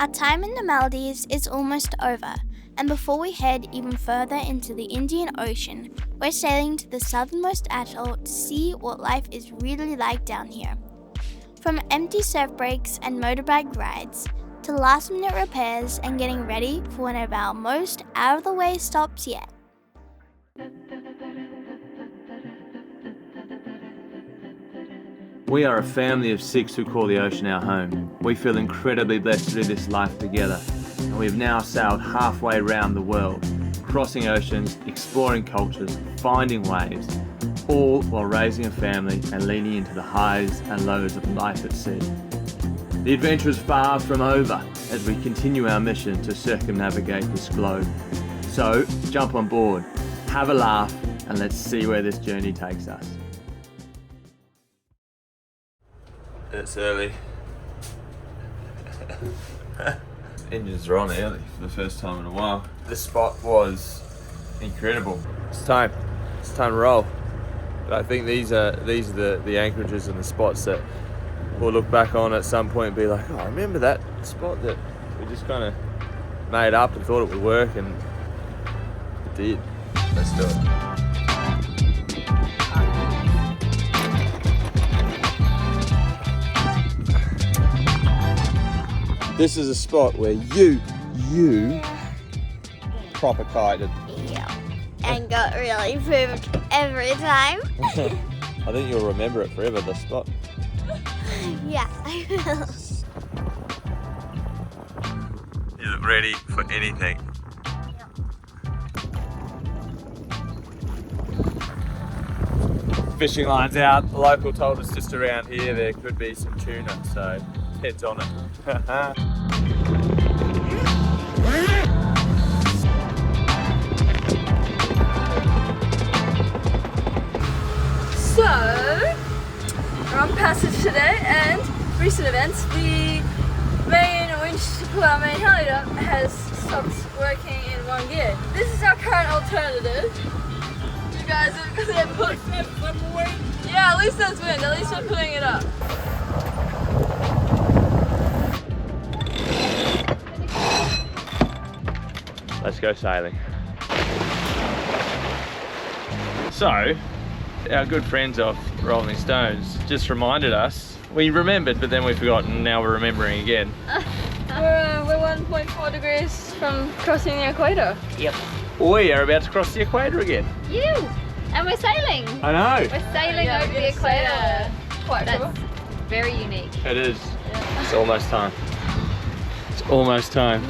Our time in the Maldives is almost over, and before we head even further into the Indian Ocean, we're sailing to the southernmost atoll to see what life is really like down here. From empty surf breaks and motorbike rides, to last-minute repairs and getting ready for one of our most out-of-the-way stops yet. We are a family of 6 who call the ocean our home. We feel incredibly blessed to do this life together, and we've now sailed halfway around the world, crossing oceans, exploring cultures, finding waves, all while raising a family and leaning into the highs and lows of life at sea. The adventure is far from over as we continue our mission to circumnavigate this globe. So, jump on board, have a laugh, and let's see where this journey takes us. It's early. Engines are on early for the first time in a while. This spot was incredible. It's time to roll. But I think these are the anchorages and the spots that we'll look back on at some point and be like, oh, I remember that spot that we just kind of made up and thought it would work, and it did. Let's do it. This is a spot where you proper kited. Yeah, and got really pooped every time. I think you'll remember it forever, this spot. Yeah, I will. You look ready for anything. Fishing line's out. The local told us just around here there could be some tuna, so heads on it. So, we're on passage today, and recent events, the main winch to pull our main heli up has stopped working in one gear. This is our current alternative. You guys have put... Yeah, at least there's wind, at least we're putting it up. Let's go sailing. So, our good friends off Rolling Stones just reminded us. We remembered, but then we forgot, and now we're remembering again. We're 1.4 degrees from crossing the equator. Yep. We are about to cross the equator again. And we're sailing. I know. We're sailing over the equator. That's very unique. It is. Yeah. It's almost time. It's almost time.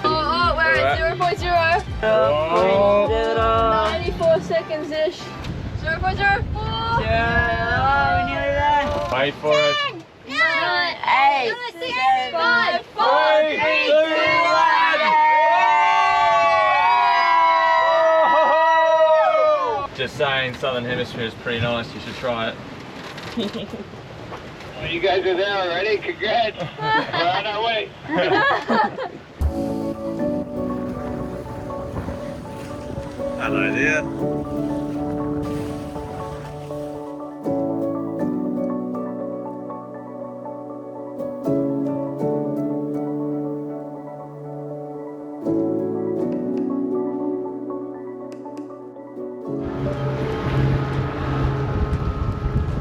Oh, we're at 0.0. Oh. 94 seconds-ish. 0.04. Yeah, we're nearly there. Wait for it. 10, 9, 8, 6, 5, 4, 3, 2, 1. Just saying, Southern Hemisphere is pretty nice. You should try it. Well, you guys are there already. Congrats. We're on our way. Hello there.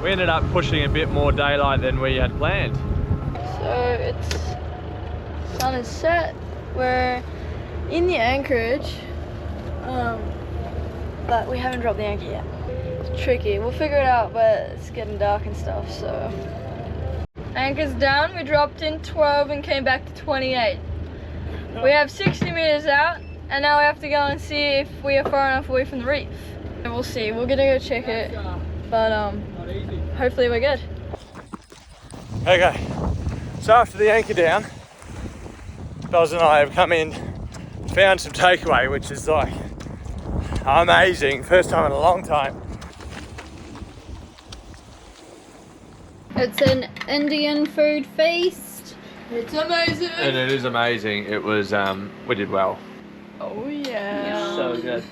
We ended up pushing a bit more daylight than we had planned. So it's sun is set. We're in the anchorage, but we haven't dropped the anchor yet. It's tricky. We'll figure it out, but it's getting dark and stuff. So anchor's down. We dropped in 12 and came back to 28. We have 60 meters out, and now we have to go and see if we are far enough away from the reef. And we'll see. We're gonna go check it, but hopefully we're good. Okay, so after the anchor down, Bells and I have come in, found some takeaway, which is like amazing. First time in a long time. It's an Indian food feast. It's amazing. And it is amazing. It was, we did well. Oh yeah. So good.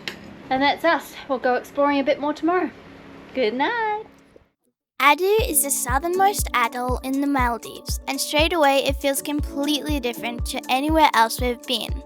And that's us. We'll go exploring a bit more tomorrow. Good night. Addu is the southernmost atoll in the Maldives, and straight away it feels completely different to anywhere else we've been.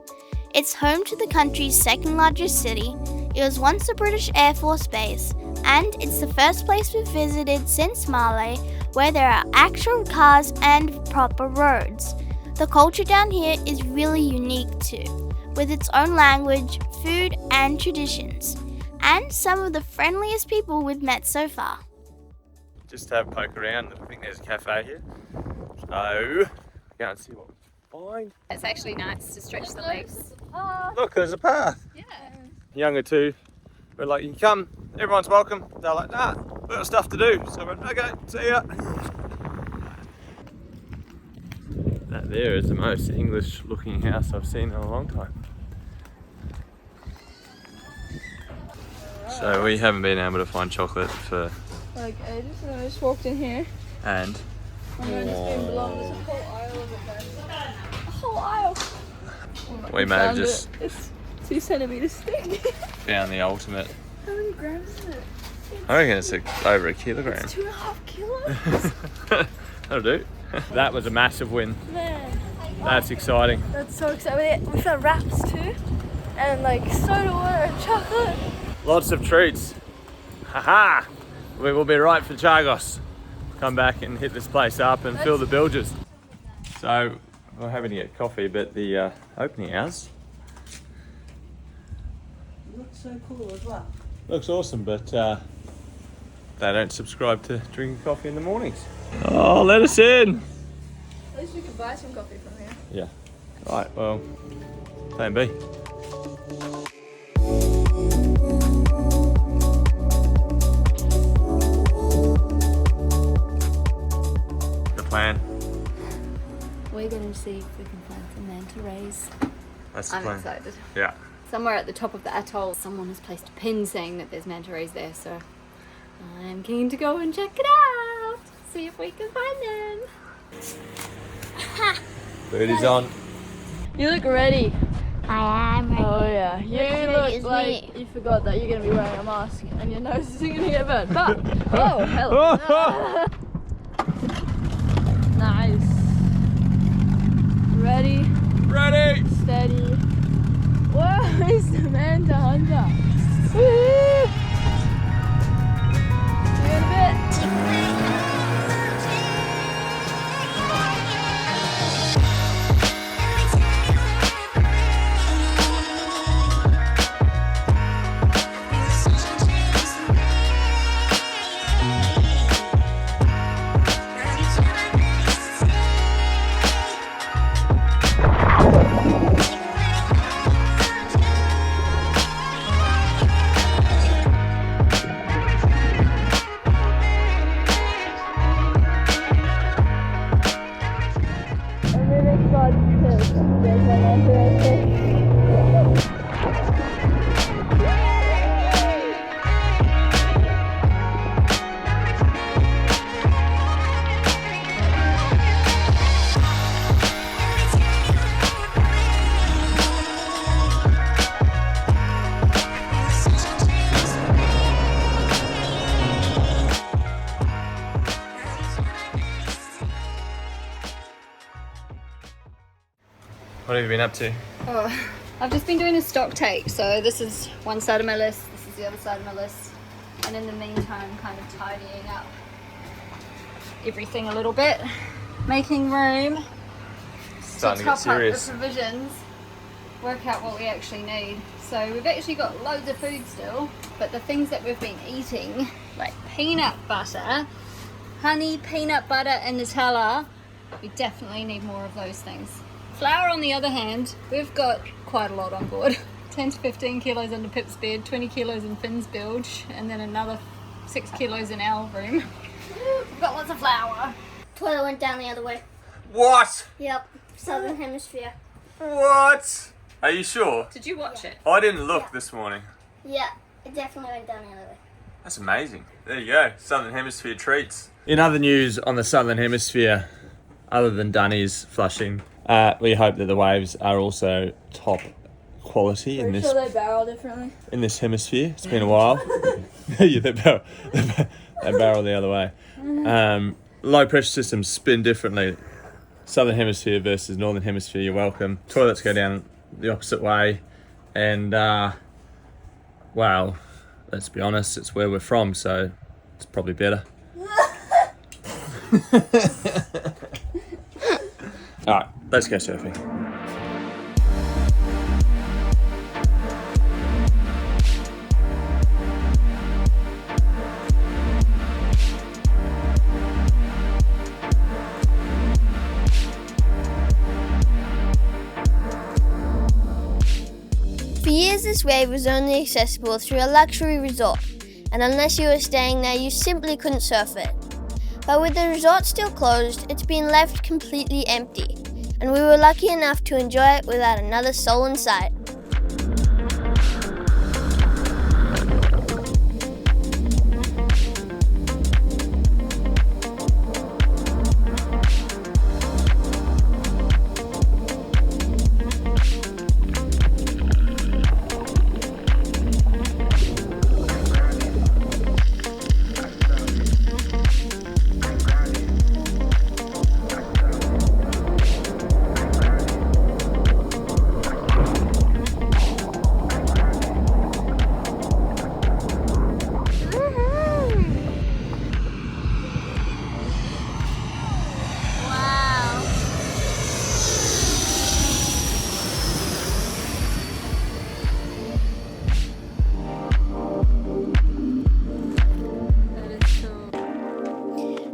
It's home to the country's second largest city, it was once a British Air Force base, and it's the first place we've visited since Malé where there are actual cars and proper roads. The culture down here is really unique too, with its own language, food and traditions, and some of the friendliest people we've met so far. Just to have a poke around, I think there's a cafe here. So, go and see what we can find. It's actually nice to stretch the legs. Look, there's a path. Yeah. Younger too, we're like, you can come, everyone's welcome. They're like, nah, we've got stuff to do. So I went, okay, see ya. That there is the most English looking house I've seen in a long time. So we haven't been able to find chocolate for Like ages, and I just walked in here. and And then it's been blown. There's a whole aisle of it, guys. A whole aisle. we may have Found just it. It's 2 centimeters thick. found the ultimate. How many grams is it? I reckon it's over a kilogram. It's 2.5 kilos. That'll do. That was a massive win. Man, That's exciting. that's so exciting. We found wraps too, and like soda water and chocolate. Lots of treats. Haha! We will be right for Chagos. Come back and hit this place up and fill the bilges. So, we're having to get coffee, but the opening hours Looks so cool as well. looks awesome, but they don't subscribe to drinking coffee in the mornings. Oh, let us in! At least we could buy some coffee from here. Yeah. Right, well, plan B. The plan. We're going to see if we can find some manta rays. That's the I'm plan. excited. Yeah. Somewhere at the top of the atoll, someone has placed a pin saying that there's manta rays there, so I'm keen to go and check it out. See if we can find them. Food is on. You look ready. I am ready. Oh yeah, you ready as look like me. you forgot that you're gonna be wearing a mask and your nose isn't gonna get burnt. But oh hell, nice. Ready, Ready! steady. Whoa, it's the manta hunter. Woo! See you in a bit. I'm really excited because there's a manta right there. What have you been up to? Oh, I've just been doing a stock take, so this is one side of my list, this is the other side of my list, and in the meantime kind of tidying up everything a little bit, making room Starting to top get serious. up the provisions, work out what we actually need. So we've actually got loads of food still, but the things that we've been eating, like peanut butter, honey, peanut butter and Nutella, we definitely need more of those things. Flour on the other hand, we've got quite a lot on board. 10 to 15 kilos under Pip's bed, 20 kilos in Finn's bilge, and then another 6 kilos in our room. We've got lots of flour. Toilet went down the other way. What? Yep, southern hemisphere. What? Are you sure? Did you watch it? I didn't look this morning. Yeah, it definitely went down the other way. That's amazing. There you go. Southern Hemisphere treats. In other news on the Southern Hemisphere, other than Dunnies flushing, we hope that the waves are also top quality in this they barrel differently. in this hemisphere. It's been a while. Yeah, they barrel the other way. Low pressure systems spin differently. Southern hemisphere versus northern hemisphere, you're welcome. Toilets go down the opposite way. And, well, let's be honest, it's where we're from, so it's probably better. Alright, let's go surfing. For years this wave was only accessible through a luxury resort, and unless you were staying there you simply couldn't surf it. But with the resort still closed, it's been left completely empty, and we were lucky enough to enjoy it without another soul in sight.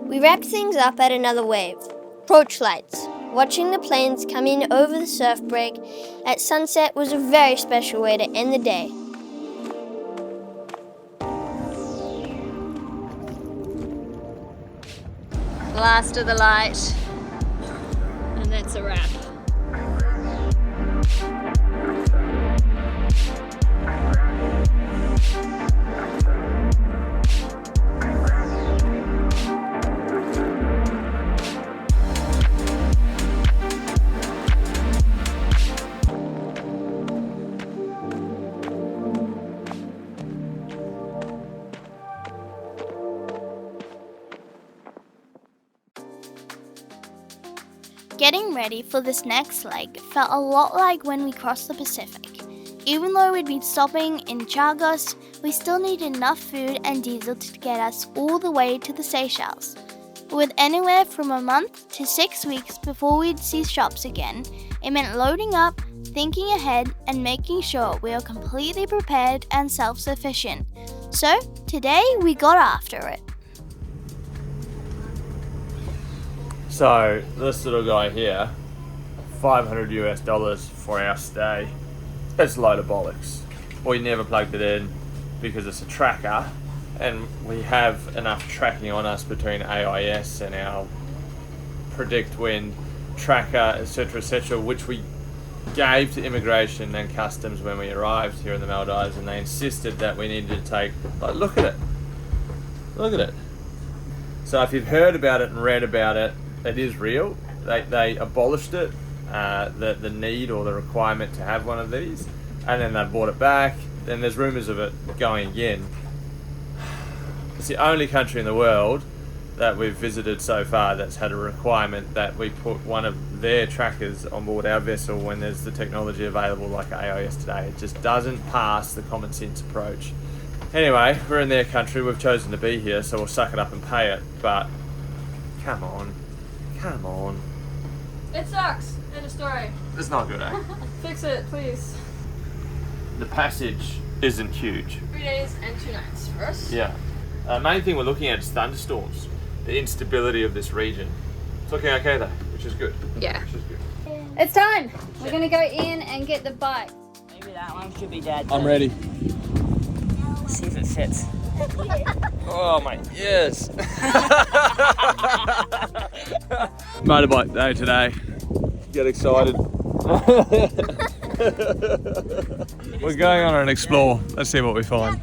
We wrapped things up at another wave. Approach lights. Watching the planes come in over the surf break at sunset was a very special way to end the day. Last of the light, and that's a wrap. Getting ready for this next leg felt a lot like when we crossed the Pacific. Even though we'd been stopping in Chagos, we still needed enough food and diesel to get us all the way to the Seychelles. With anywhere from a month to 6 weeks before we'd see shops again, it meant loading up, thinking ahead, and making sure we were completely prepared and self-sufficient. So, today we got after it. So this little guy here, $500 US for our stay. It's a load of bollocks. We never plugged it in because it's a tracker, and we have enough tracking on us between AIS and our predict wind tracker, etc., which we gave to immigration and customs when we arrived here in the Maldives, and they insisted that we needed to take. Like, look at it. So if you've heard about it and read about it, it is real. They abolished it, the need or the requirement to have one of these, and then they brought it back. Then there's rumours of it going again. It's the only country in the world that we've visited so far that's had a requirement that we put one of their trackers on board our vessel when there's the technology available like AIS today. It just doesn't pass the common sense approach. Anyway, we're in their country, we've chosen to be here, so we'll suck it up and pay it, but come on. It sucks. End of story. It's not good, eh? Fix it, please. The passage isn't huge. 3 days and 2 nights for us. Yeah. Main thing we're looking at is thunderstorms, the instability of this region. It's looking okay though, which is good. Yeah. Which is good. It's time. We're gonna go in and get the bike. Maybe that one should be dead. I'm ready. Let's see if it fits. Oh my, yes. Motorbike day today. Get excited. We're going on an explore. Let's see what we find.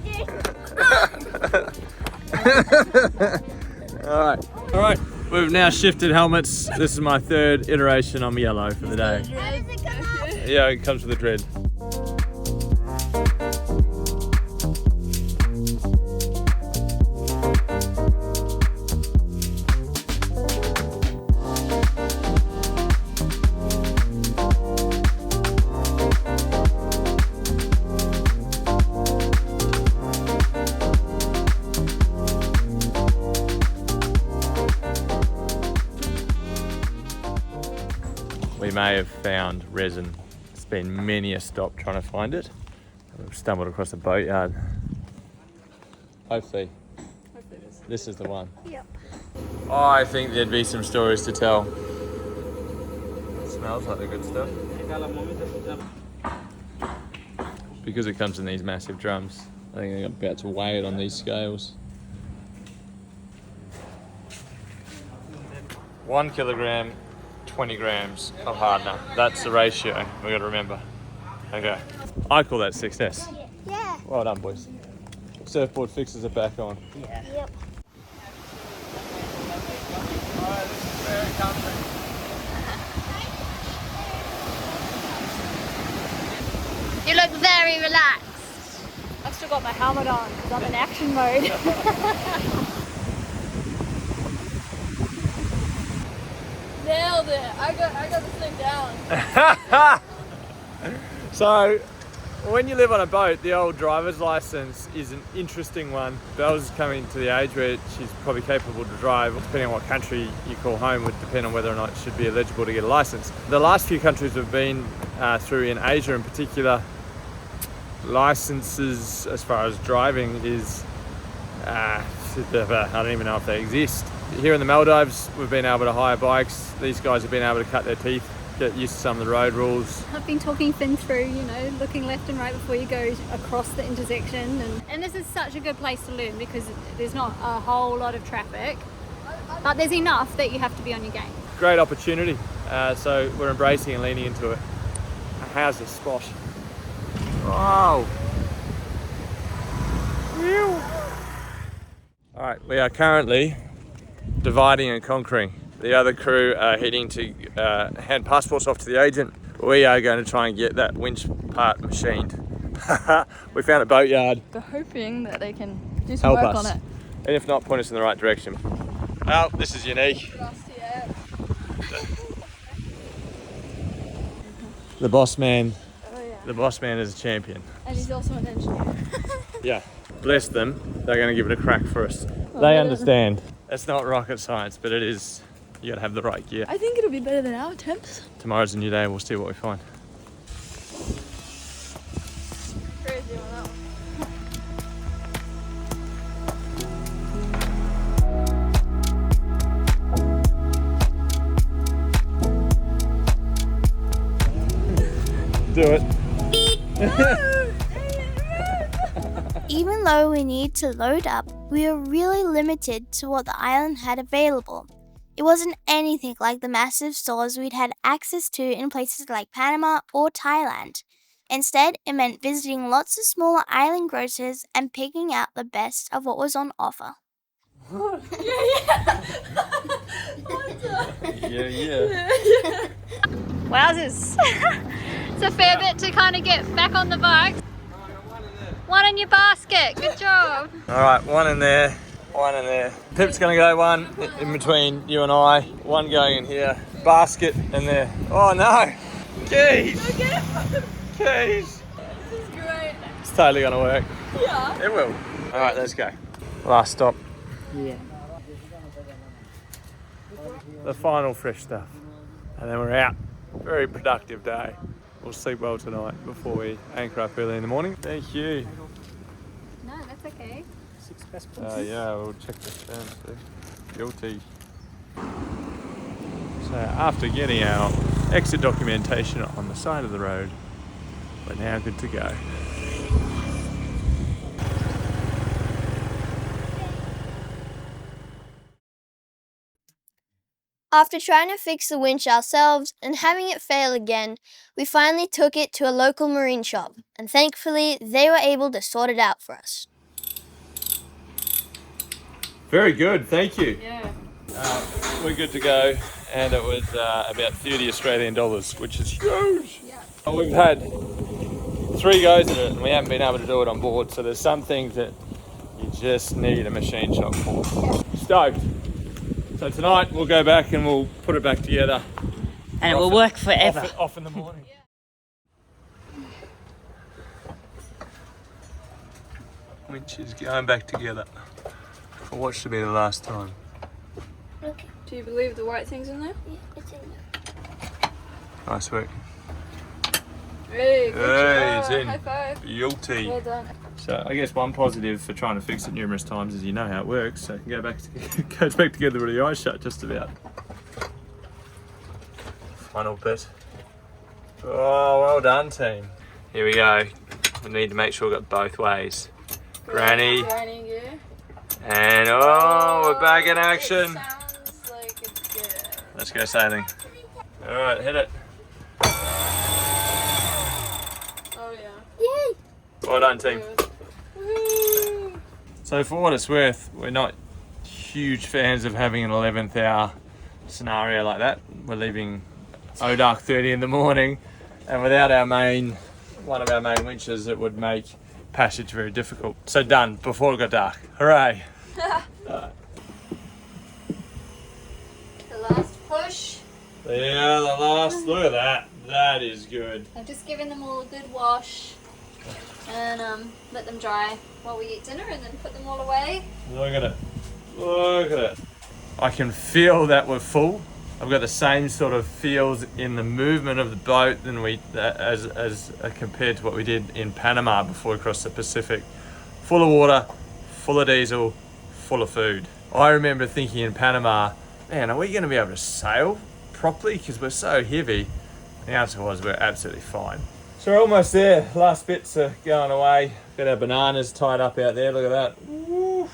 All right. We've now shifted helmets. This is my third iteration on yellow for the day. Yeah, it comes with a dread. we may have found resin. It's been many a stop trying to find it. We've stumbled across a boatyard. Hopefully this is the one. Yep. I think there'd be some stories to tell. It smells like the good stuff. Because it comes in these massive drums, I think they're about to weigh it on these scales. 1 kilogram, 20 grams of hardener. That's the ratio we've got to remember. Okay. I call that success. Yeah. Well done, boys. Surfboard fixes it back on. Yeah. Yep. Alright, this is where it comes in. You look very relaxed. I've still got my helmet on because I'm in action mode. Nailed it. I got this thing down. So, when you live on a boat, the old driver's license is an interesting one. Belle's coming to the age where she's probably capable to drive. Depending on what country you call home would depend on whether or not she'd be eligible to get a license. The last few countries we've been through in Asia in particular, licenses as far as driving is, I don't even know if they exist. Here in the Maldives, we've been able to hire bikes. These guys have been able to cut their teeth, get used to some of the road rules. I've been talking Finn through, you know, looking left and right before you go across the intersection. And this is such a good place to learn because there's not a whole lot of traffic, but there's enough that you have to be on your game. Great opportunity, so we're embracing and leaning into it. How's this spot? Wow! Alright, we are currently dividing and conquering. The other crew are heading to hand passports off to the agent. We are going to try and get that winch part machined. We found a boatyard. We're hoping that they can do some Help work us. on it. And if not, point us in the right direction. Well, this is unique. The boss man. Oh yeah. The boss man is a champion. And he's also an engineer. Yeah, bless them. They're going to give it a crack for us. They understand. It's not rocket science, but it is. You got to have the right gear. I think it'll be better than our attempts. Tomorrow's a new day. We'll see what we find. Crazy on that one. Do it. Even though we need to load up, we were really limited to what the island had available. It wasn't anything like the massive stores we'd had access to in places like Panama or Thailand. Instead, it meant visiting lots of smaller island grocers and picking out the best of what was on offer. Yeah. Wowzers. It's a fair bit to kind of get back on the bike. One in your basket, good job. All right, one in there, one in there. Pip's gonna go one in between you and I, one going in here. Basket in there. Oh no, keys, keys. This is great. It's totally gonna work. Yeah. It will. All right, let's go. Last stop. Yeah. The final fresh stuff. And then we're out. Very productive day. We'll sleep well tonight before we anchor up early in the morning. Thank you. No, that's okay. 6 passports. Yeah, we'll check this down too. Guilty. So after getting our exit documentation on the side of the road, we're now good to go. After trying to fix the winch ourselves and having it fail again, we finally took it to a local marine shop, and thankfully they were able to sort it out for us. Very good, thank you. Yeah. We're good to go, and it was about 30 Australian dollars, which is huge. Yeah. We've had 3 goes at it, and we haven't been able to do it on board, so there's some things that you just need a machine shop for. Stoked. So tonight we'll go back and we'll put it back together. And it will work forever. Off in the morning. Winch is going back together for what should be the last time. Do you believe the white thing's in there? Yeah, it's in there. Nice work. Hey, Hey, it's in. High five. Beauty. Well done. So I guess one positive for trying to fix it numerous times is you know how it works, so you can go back goes back together with the eyes shut just about. Final bit. Oh, well done, team. Here we go. We need to make sure we've got both ways. Granny. Granny, yeah. And oh, we're back in action. Sounds like it's good. Let's go sailing. All right, hit it. Oh yeah. Yay! Well done, team. Woo! So for what it's worth, we're not huge fans of having an 11th hour scenario like that. We're leaving dark 30 in the morning, and without one of our main winches, it would make passage very difficult. So done before it got dark. Hooray! The last push. Yeah, the last, look at that. That is good. I've just given them all a good wash and let them dry while we eat dinner and then put them all away. Look at it. Look at it. I can feel that we're full. I've got the same sort of feels in the movement of the boat than as compared to what we did in Panama before we crossed the Pacific. Full of water, full of diesel, full of food. I remember thinking in Panama, man, are we going to be able to sail properly because we're so heavy? The answer was we're absolutely fine. So we're almost there. Last bits are going away. Got our bananas tied up out there. Look at that. Woo.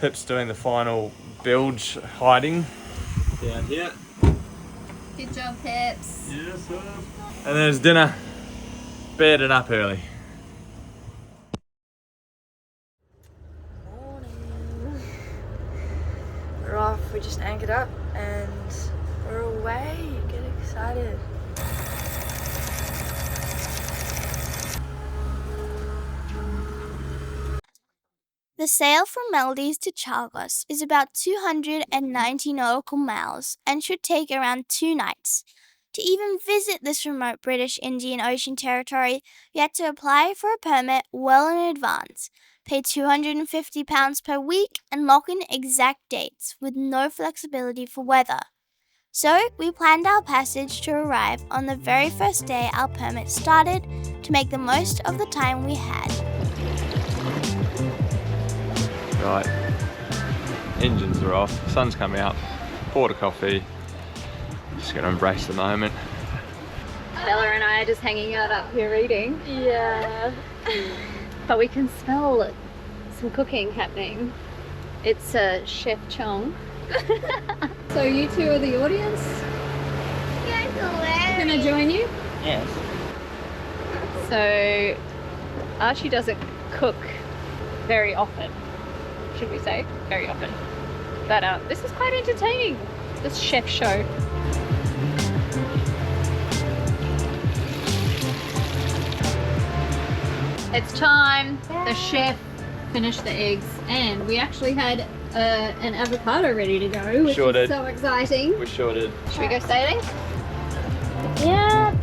Pip's doing the final bilge hiding down here. Good job, Pips. Yes, sir. And there's dinner. Bedded up early. Morning. We're off. We just anchored up and we're away. Get excited. The sail from Maldives to Chagos is about 290 nautical miles and should take around 2 nights. To even visit this remote British Indian Ocean territory, you had to apply for a permit well in advance, pay £250 per week, and lock in exact dates with no flexibility for weather. So we planned our passage to arrive on the very first day our permit started to make the most of the time we had. Right, engines are off, sun's coming up, poured a coffee, just gonna embrace the moment. Bella and I are just hanging out up here reading. Yeah. But we can smell some cooking happening. It's Chef Chong. So you two are the audience? You're hilarious. Gonna join you? Yes. So Archie doesn't cook very often, should we say? Very often. But this is quite entertaining, this chef show. It's time. The chef finished the eggs and we actually had an avocado ready to go, which Sure is did. so exciting. We sure did. Should we go sailing? Yeah.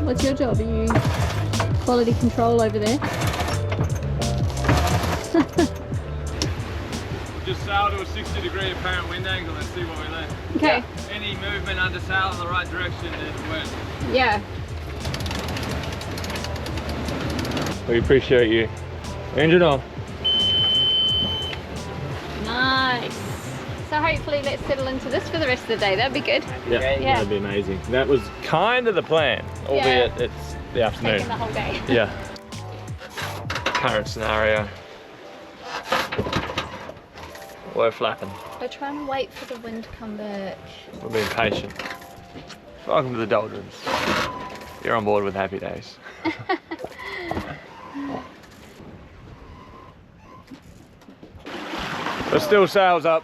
What's your job? Are you quality control over there? Just sail to a 60-degree apparent wind angle and see what we learn. Okay. Any movement under sail in the right direction is work. Yeah. We appreciate you. Engine on. Nice. So hopefully let's settle into this for the rest of the day. That'd be good. Yeah, Yeah. that'd be amazing. That was kind of the plan, albeit it's the afternoon. Taking the whole day. Yeah. Current scenario. We're flapping. We're trying to wait for the wind to come back. We're being patient. Welcome to the doldrums. You're on board with Happy Days. There's still sails up,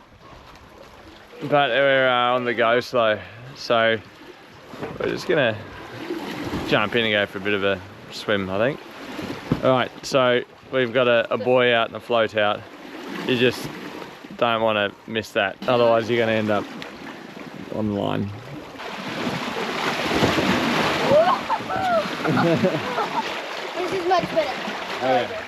but we're on the go slow. So we're just gonna jump in and go for a bit of a swim, I think. All right, so we've got a buoy out and a float out. You just don't want to miss that, otherwise you're going to end up on the line. This is much better. Okay.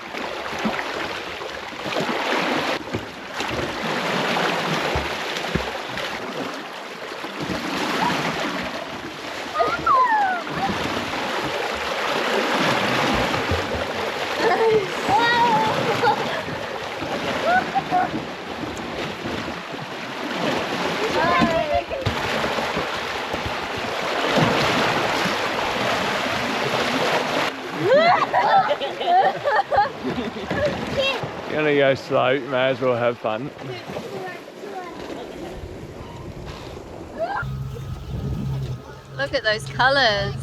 gonna go slow, you may as well have fun. Look at those colours.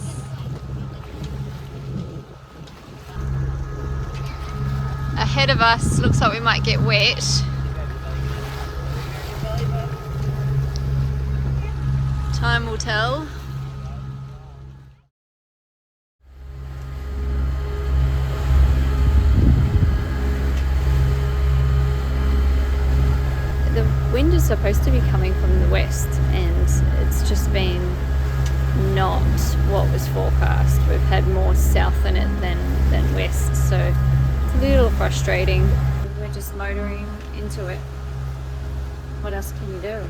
Ahead of us looks like we might get wet. Time will tell. The wind is supposed to be coming from the west, and it's just been not what was forecast. We've had more south in it than west, so it's a little frustrating. We're just motoring into it. What else can you do?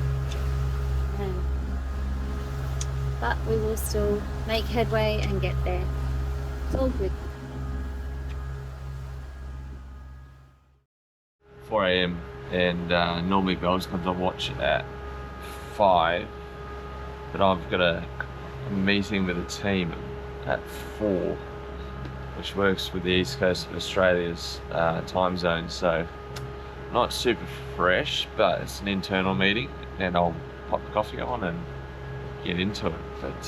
But we will still make headway and get there. It's all good. 4 AM and normally Bells comes on watch at 5, but I've got a meeting with a team at 4, which works with the east coast of Australia's time zone, so not super fresh, but it's an internal meeting and I'll pop the coffee on and get into it. But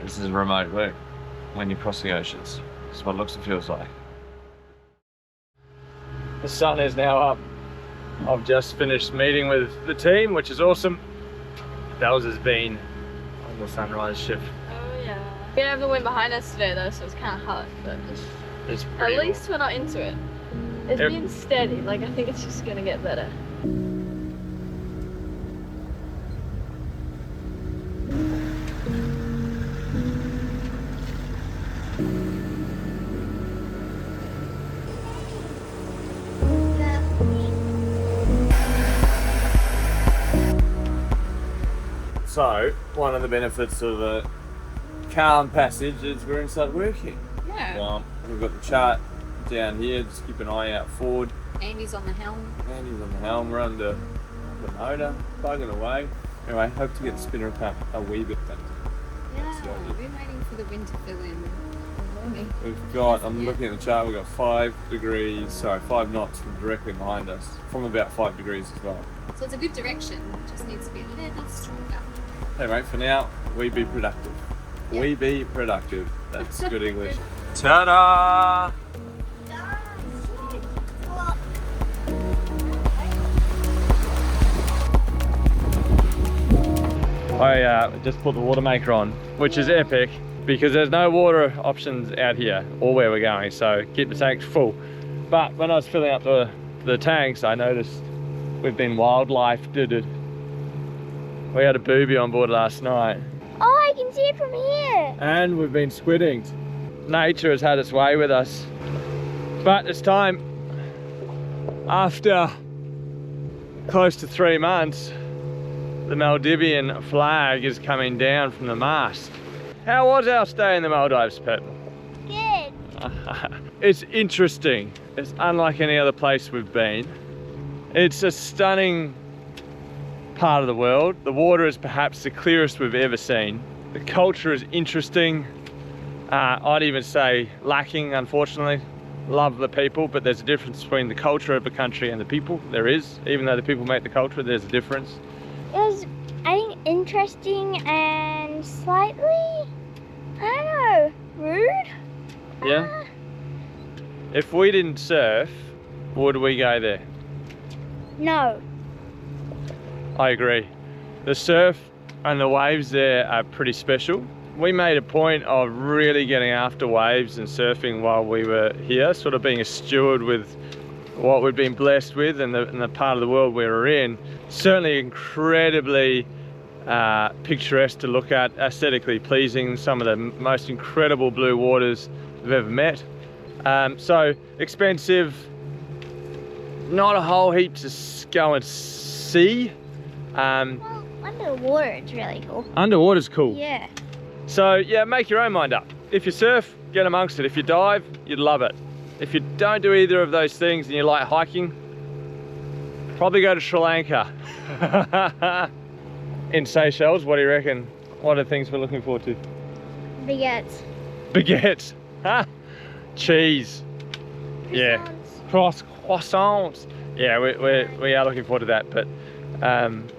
this is remote work when you're crossing oceans. It's what it looks and feels like. The sun is now up. I've just finished meeting with the team, which is awesome. Bells has been on the sunrise shift. Oh yeah. We don't have the wind behind us today though, so it's kind of hot, but It's at pretty least we're not into it. It's been steady, like I think it's just gonna get better. So, one of the benefits of a calm passage is we're inside working. Yeah. We've got the chart down here, just keep an eye out forward. Andy's on the helm. Andy's on the helm, we're under the motor, bugging away. Anyway, hope to get the spinner up a wee bit better. Yeah, we're waiting for the wind to fill in. We've got, I'm looking at the chart, we've got 5 knots from directly behind us, from about 5 degrees as well. So it's a good direction, it just needs to be a little stronger. Anyway, for now, we be productive. Yep. We be productive. That's good English. Ta-da! I just put the water maker on, which is epic because there's no water options out here or where we're going, so keep the tanks full. But when I was filling up the tanks, I noticed we've been wildlife-did. We had a booby on board last night. Oh, I can see it from here. And we've been squidding. Nature has had its way with us. But it's time, after close to 3 months, the Maldivian flag is coming down from the mast. How was our stay in the Maldives, Pet? Good. It's interesting. It's unlike any other place we've been. It's a stunning part of the world. The water is perhaps the clearest we've ever seen. The culture is interesting. I'd even say lacking, unfortunately. Love the people, but there's a difference between the culture of a country and the people. There is. Even though the people make the culture, there's a difference. It was, I think, interesting and slightly, I don't know, rude? Yeah? If we didn't surf, would we go there? No. I agree. The surf and the waves there are pretty special. We made a point of really getting after waves and surfing while we were here, sort of being a steward with what we'd been blessed with and the part of the world we were in. Certainly incredibly picturesque to look at, aesthetically pleasing, some of the most incredible blue waters we've ever met. So expensive, not a whole heap to go and see. Well, underwater it's really cool. Underwater's cool. Yeah. So yeah, make your own mind up. If you surf, get amongst it. If you dive, you'd love it. If you don't do either of those things and you like hiking, probably go to Sri Lanka. In Seychelles, what do you reckon? What are the things we're looking forward to? Baguettes. Baguettes. Cheese. Yeah. croissants. Yeah, we are looking forward to that, but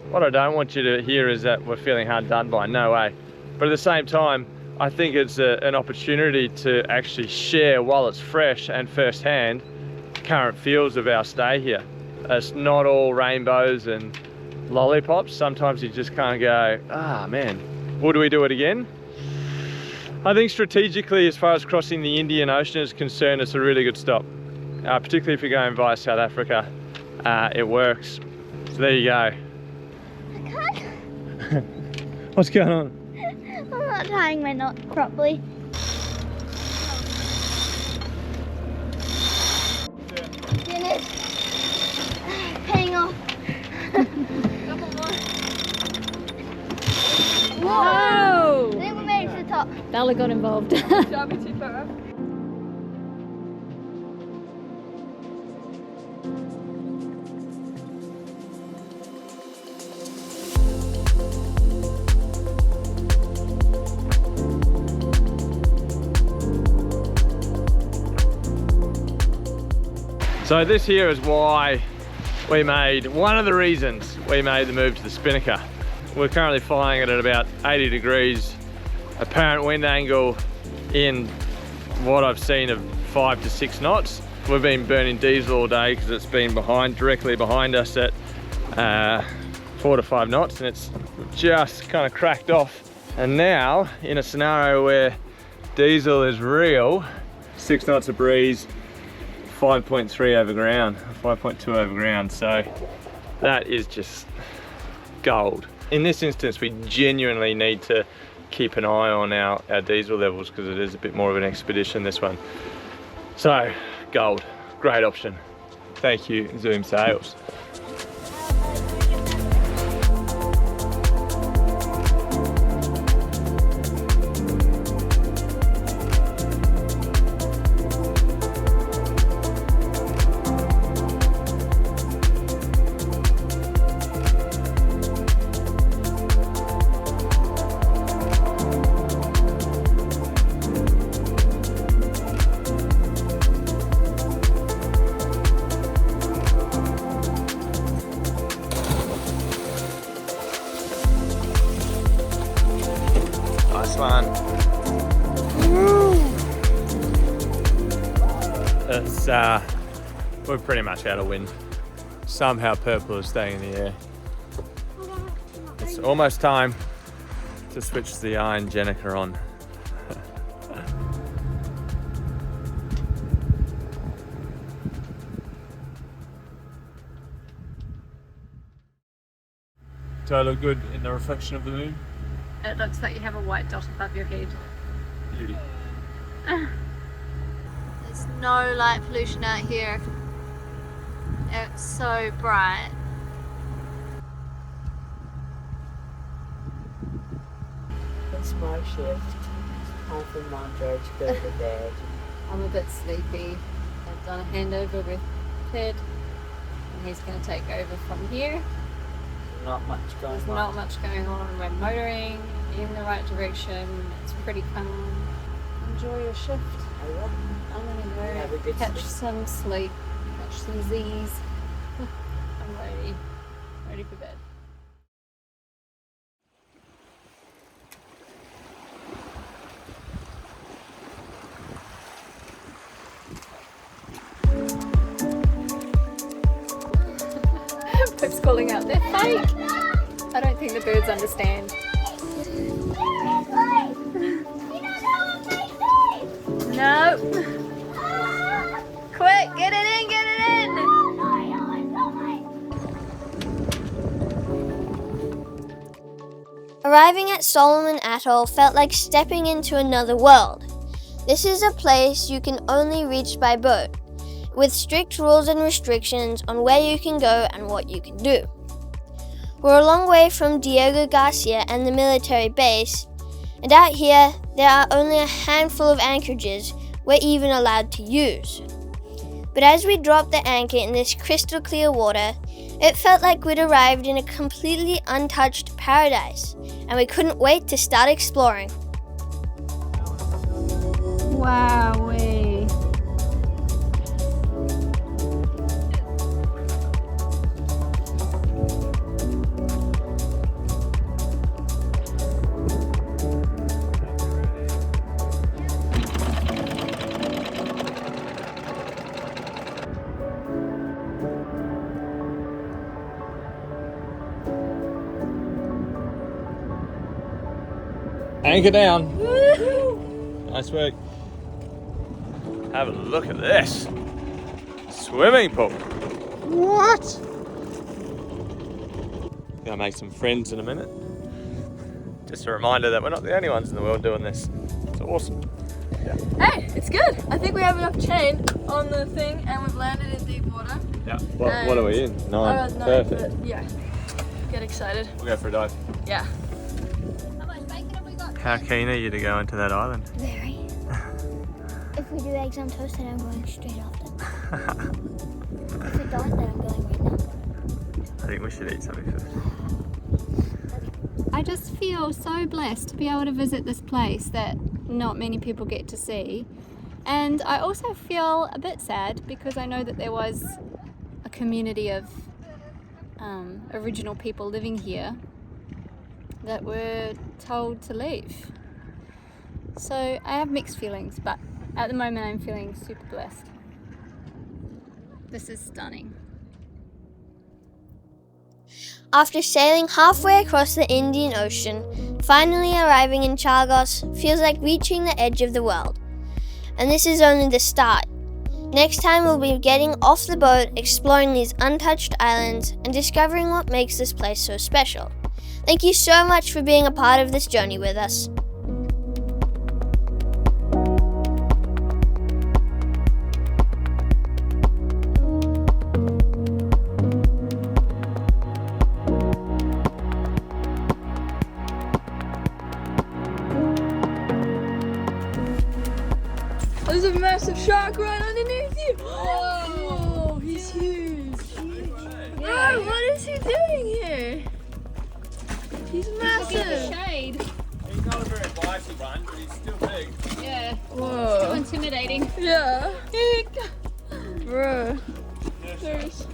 what I don't want you to hear is that we're feeling hard done by, no way. But at the same time, I think it's an opportunity to actually share while it's fresh and firsthand current feels of our stay here. It's not all rainbows and lollipops. Sometimes you just kind of go, ah man, would we do it again? I think strategically, as far as crossing the Indian Ocean is concerned, it's a really good stop. Particularly if you're going via South Africa, it works. So there you go. What's going on? I'm not tying my knot properly. Finished. Paying off. Whoa! I think we made it to the top. Bella got involved. Shall be too far up. So this here is why one of the reasons we made the move to the spinnaker. We're currently flying it at about 80 degrees, apparent wind angle in what I've seen of 5 to 6 knots. We've been burning diesel all day because it's been directly behind us at 4 to 5 knots, and it's just kind of cracked off. And now, in a scenario where diesel is real, 6 knots of breeze, 5.3 over ground, 5.2 over ground, so that is just gold. In this instance, we genuinely need to keep an eye on our diesel levels because it is a bit more of an expedition, this one. So, gold, great option. Thank you, Zoom Sales. Nice one. It's, we're pretty much out of wind. Somehow purple is staying in the air. It's almost time to switch the iron Jenica on. Do I look good in the reflection of the moon? It looks like you have a white dot above your head. Beauty. There's no light pollution out here. It's so bright. It's my shift. Time for manta to go to bed. I'm a bit sleepy. I've done a handover with Ted, and he's going to take over from here. Not much going There's on. not much going on. We're motoring in the right direction. It's pretty calm. Enjoy your shift. I'm gonna Have a go good catch sleep. some sleep, catch some Z's. I'm ready for bed. Pip's calling out, they're fake. I don't think the birds understand. No. Quick, get it in, get it in. Arriving at Solomon Atoll felt like stepping into another world. This is a place you can only reach by boat, with strict rules and restrictions on where you can go and what you can do. We're a long way from Diego Garcia and the military base, and out here there are only a handful of anchorages we're even allowed to use. But as we dropped the anchor in this crystal clear water, it felt like we'd arrived in a completely untouched paradise, and we couldn't wait to start exploring. Wowee. Anchor down. Nice work. Have a look at this. Swimming pool. What? Gonna make some friends in a minute. Just a reminder that we're not the only ones in the world doing this. It's awesome. Yeah. Hey, it's good. I think we have enough chain on the thing and we've landed in deep water. Yeah. What are we in? 9. Perfect. But yeah. Get excited. We'll go for a dive. Yeah. How much bacon have we got? How keen are you to go into that island? Very. If we do eggs on toast, then I'm going straight off them. If we don't, then I'm going right now. I think we should eat something first. I just feel so blessed to be able to visit this place that not many people get to see. And I also feel a bit sad because I know that there was a community of original people living here that were told to leave. So I have mixed feelings, but at the moment I'm feeling super blessed. This is stunning. After sailing halfway across the Indian Ocean, finally arriving in Chagos feels like reaching the edge of the world. And this is only the start. Next time we'll be getting off the boat, exploring these untouched islands, and discovering what makes this place so special. Thank you so much for being a part of this journey with us. There's a massive shark right underneath you. Whoa, he's huge. Bro, what is he doing here? He's massive. Shade. He's not a very bitey one, but he's still big. Yeah. Whoa. So intimidating. Yeah. Bro. There's